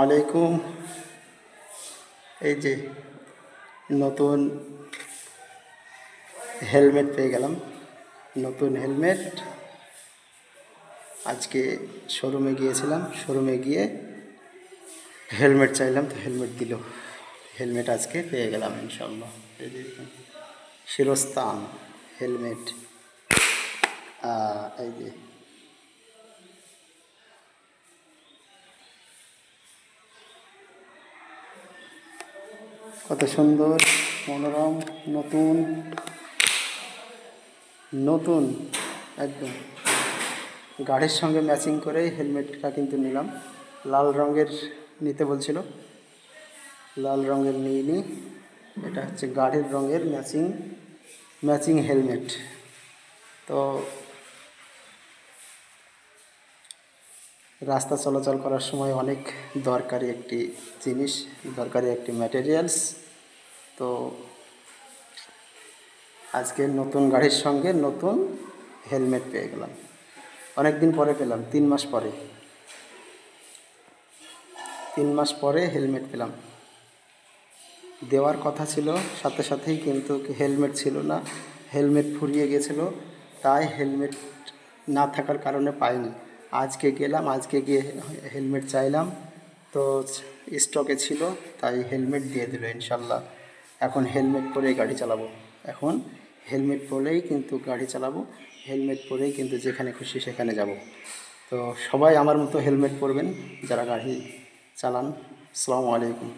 আলাইকুম। এই যে নতুন হেলমেট পেয়ে গেলাম। নতুন হেলমেট আজকে শোরুমে গিয়েছিলাম। শোরুমে গিয়ে হেলমেট চাইলাম, তো হেলমেট দিল। হেলমেট আজকে পেয়ে গেলাম ইনশাল্লাহ। এই যে শিরস্তান হেলমেট। এই যে কত সুন্দর, মনোরম, নতুন নতুন একদম গাড়ির সঙ্গে ম্যাচিং করে হেলমেটটা কিন্তু নিলাম। লাল রঙের নিতে বলছিল, লাল রঙের নিইনি। এটা হচ্ছে গাড়ির রঙের ম্যাচিং হেলমেট। তো রাস্তা চলাচল করার সময় অনেক দরকারি একটি জিনিস, দরকারি একটি ম্যাটেরিয়ালস। তো আজকে নতুন গাড়ির সঙ্গে নতুন হেলমেট পেয়ে গেলাম। অনেক দিন পরে পেলাম, 3 মাস পরে। 3 মাস পরে হেলমেট পেলাম। দেওয়ার কথা ছিল সাথে সাথেই, কিন্তু হেলমেট ছিল না। হেলমেট ফুরিয়ে গেছিলো, তাই হেলমেট না থাকার কারণে পাইনি। আজকে গেলাম, আজকে গিয়ে হেলমেট চাইলাম, তো স্টকে ছিল, তাই হেলমেট দিয়ে দিল ইনশাল্লাহ। এখন হেলমেট পরেই গাড়ি চালাবো। এখন হেলমেট পরেই কিন্তু গাড়ি চালাবো। হেলমেট পরেই কিন্তু যেখানে খুশি সেখানে যাব। তো সবাই আমার মতো হেলমেট পরবেন যারা গাড়ি চালান। আসসালামু আলাইকুম।